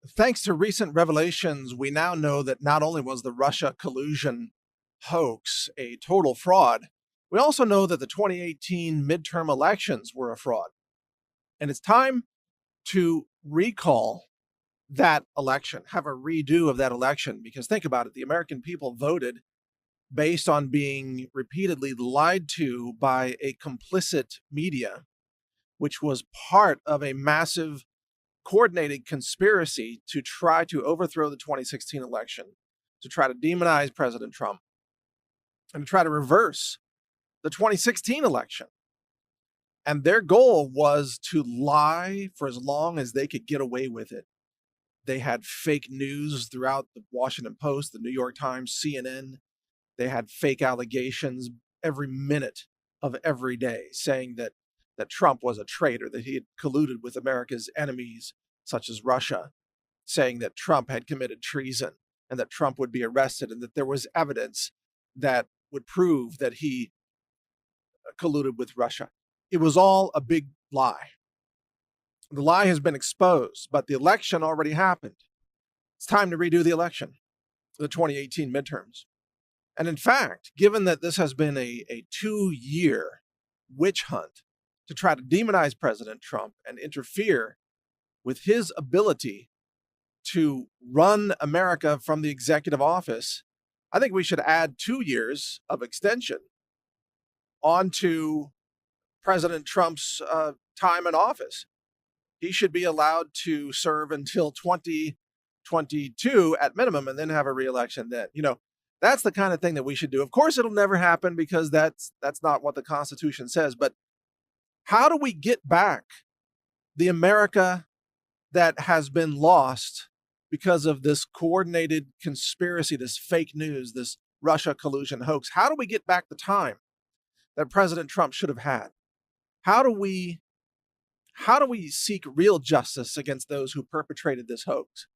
Thanks to recent revelations, we now know that not only was the Russia collusion hoax a total fraud, we also know that the 2018 midterm elections were a fraud. And it's time to recall that election, have a redo of that election, because think about it, the American people voted based on being repeatedly lied to by a complicit media, which was part of a massive coordinated conspiracy to try to overthrow the 2016 election, to try to demonize President Trump, and to try to reverse the 2016 election. And their goal was to lie for as long as they could get away with it. They had fake news throughout the Washington Post, the New York Times, CNN. They had fake allegations every minute of every day saying that Trump was a traitor, that he had colluded with America's enemies, such as Russia, saying that Trump had committed treason and that Trump would be arrested and that there was evidence that would prove that he colluded with Russia. It was all a big lie. The lie has been exposed, but the election already happened. It's time to redo the election, the 2018 midterms. And in fact, given that this has been a 2-year witch hunt to try to demonize President Trump and interfere with his ability to run America from the executive office, I think we should add 2 years of extension onto President Trump's time in office. He should be allowed to serve until 2022 at minimum and then have a reelection then. That's the kind of thing that we should do. Of course, it'll never happen because that's not what the Constitution says. But how do we get back the America that has been lost because of this coordinated conspiracy, this fake news, this Russia collusion hoax? How do we get back the time that President Trump should have had? How do we seek real justice against those who perpetrated this hoax?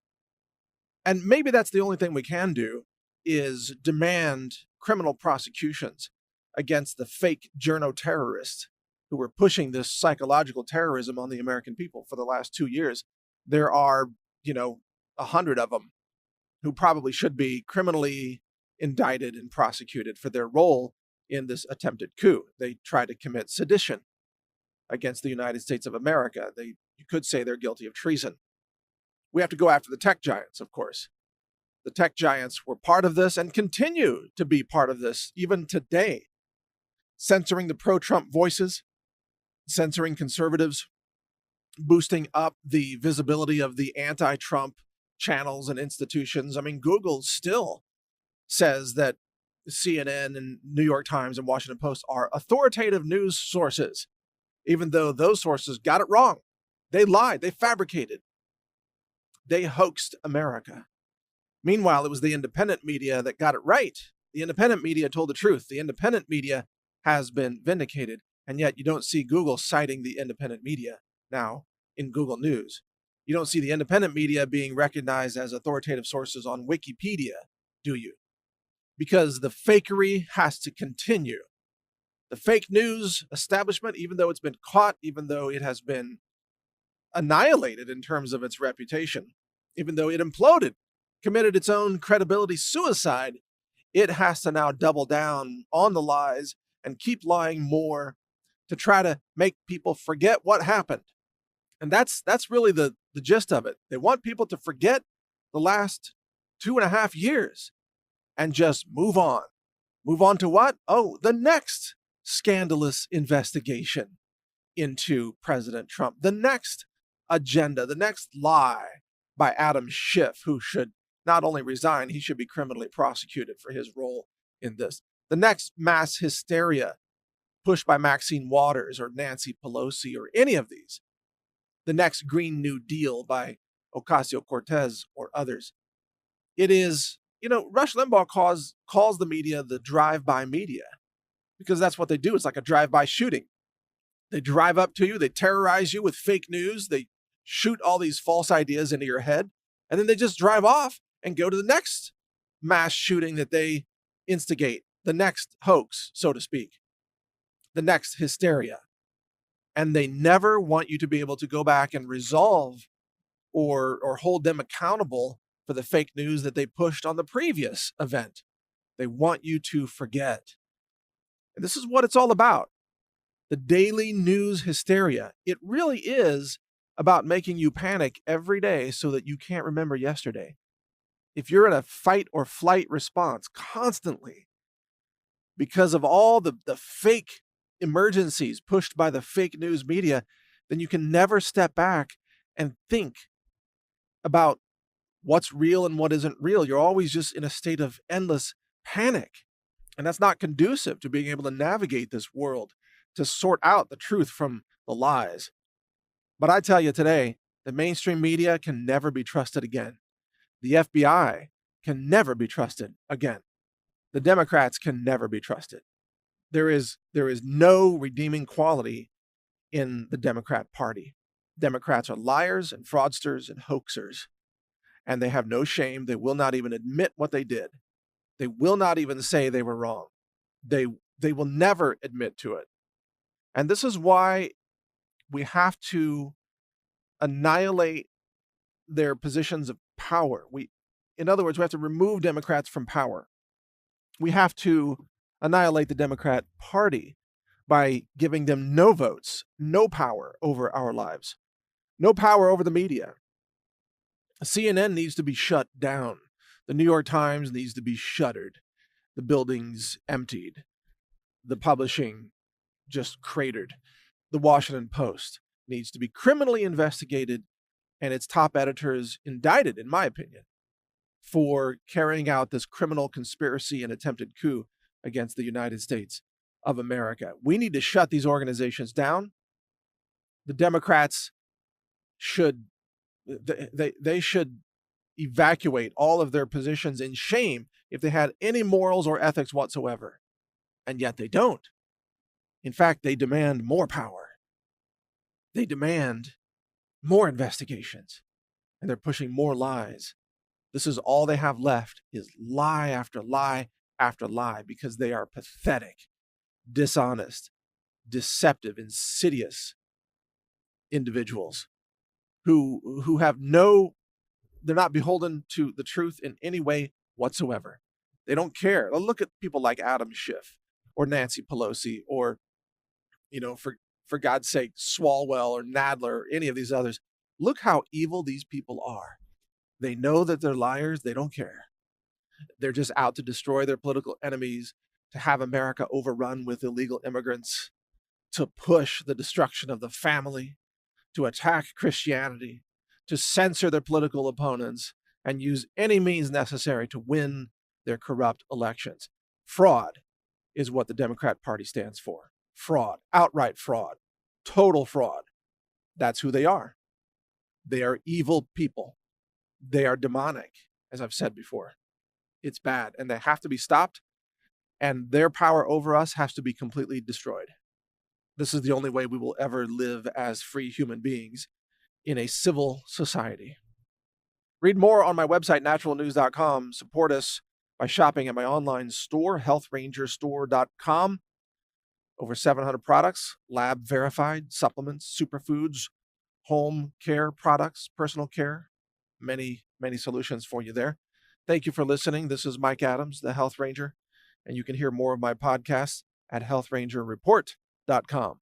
And maybe that's the only thing we can do, is demand criminal prosecutions against the fake journo terrorists who were pushing this psychological terrorism on the American people for the last 2 years. There are, 100 of them who probably should be criminally indicted and prosecuted for their role in this attempted coup. They tried to commit sedition against the United States of America. You could say they're guilty of treason. We have to go after the tech giants, of course. The tech giants were part of this and continue to be part of this even today, censoring the pro-Trump voices, censoring conservatives, boosting up the visibility of the anti-Trump channels and institutions. I mean, Google still says that CNN and New York Times and Washington Post are authoritative news sources, even though those sources got it wrong. They lied, they fabricated, they hoaxed America. Meanwhile, it was the independent media that got it right. The independent media told the truth. The independent media has been vindicated, and yet you don't see Google citing the independent media now in Google News. You don't see the independent media being recognized as authoritative sources on Wikipedia, do you? Because the fakery has to continue. The fake news establishment, even though it's been caught, even though it has been annihilated in terms of its reputation, even though it imploded, committed its own credibility suicide, it has to now double down on the lies and keep lying more to try to make people forget what happened. And that's really the gist of it. They want people to forget the last 2.5 years and just move on. Move on to what? Oh, the next scandalous investigation into President Trump, the next agenda, the next lie by Adam Schiff, who should not only resign, he should be criminally prosecuted for his role in this. The next mass hysteria pushed by Maxine Waters or Nancy Pelosi or any of these. The next Green New Deal by Ocasio-Cortez or others. It is, Rush Limbaugh calls the media the drive-by media because that's what they do. It's like a drive-by shooting. They drive up to you, they terrorize you with fake news, they shoot all these false ideas into your head, and then they just drive off and go to the next mass shooting that they instigate, the next hoax, so to speak, the next hysteria. And they never want you to be able to go back and resolve or hold them accountable for the fake news that they pushed on the previous event. They want you to forget. And this is what it's all about. The daily news hysteria. It really is about making you panic every day so that you can't remember yesterday. If you're in a fight or flight response constantly because of all the fake emergencies pushed by the fake news media, then you can never step back and think about what's real and what isn't real. You're always just in a state of endless panic. And that's not conducive to being able to navigate this world, to sort out the truth from the lies. But I tell you today, the mainstream media can never be trusted again. The FBI can never be trusted again. The Democrats can never be trusted. There is no redeeming quality in the Democrat Party. Democrats are liars and fraudsters and hoaxers, and they have no shame. They will not even admit what they did. They will not even say they were wrong. They will never admit to it. And this is why we have to annihilate their positions of power. In other words, we have to remove Democrats from power. We have to annihilate the Democrat Party by giving them no votes, no power over our lives, no power over the media. CNN needs to be shut down. The New York Times needs to be shuttered. The buildings emptied. The publishing just cratered. The Washington Post needs to be criminally investigated and its top editors indicted, in my opinion, for carrying out this criminal conspiracy and attempted coup against the United States of America. We need to shut these organizations down. The Democrats should evacuate all of their positions in shame if they had any morals or ethics whatsoever. And yet they don't. In fact, they demand more power. They demand more investigations. And they're pushing more lies. This is all they have left, is lie after lie after lie, because they are pathetic, dishonest, deceptive, insidious individuals who have they're not beholden to the truth in any way whatsoever. They don't care. Look at people like Adam Schiff or Nancy Pelosi or, for God's sake, Swalwell or Nadler or any of these others. Look how evil these people are. They know that they're liars. They don't care. They're just out to destroy their political enemies, to have America overrun with illegal immigrants, to push the destruction of the family, to attack Christianity, to censor their political opponents, and use any means necessary to win their corrupt elections. Fraud is what the Democrat Party stands for. Fraud, outright fraud, total fraud. That's who they are. They are evil people. They are demonic, as I've said before. It's bad, and they have to be stopped, and their power over us has to be completely destroyed. This is the only way we will ever live as free human beings in a civil society. Read more on my website, naturalnews.com. Support us by shopping at my online store, healthrangerstore.com. Over 700 products, lab verified, supplements, superfoods, home care products, personal care, many, many solutions for you there. Thank you for listening. This is Mike Adams, the Health Ranger, and you can hear more of my podcasts at healthrangerreport.com.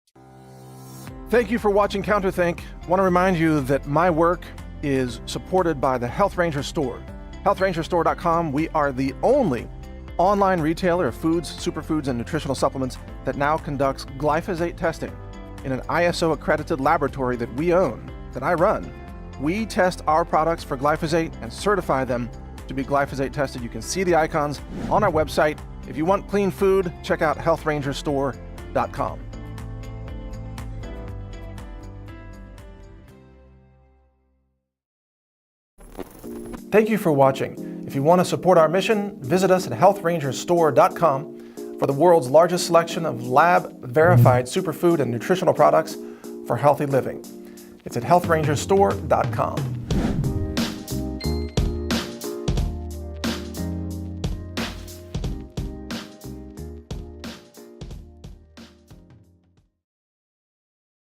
Thank you for watching CounterThink. I want to remind you that my work is supported by the Health Ranger Store. HealthRangerStore.com, we are the only online retailer of foods, superfoods, and nutritional supplements that now conducts glyphosate testing in an ISO-accredited laboratory that we own, that I run. We test our products for glyphosate and certify them to be glyphosate tested. You can see the icons on our website. If you want clean food, check out HealthRangerStore.com. Thank you for watching. If you want to support our mission, visit us at healthrangerstore.com for the world's largest selection of lab-verified superfood and nutritional products for healthy living. It's at healthrangerstore.com.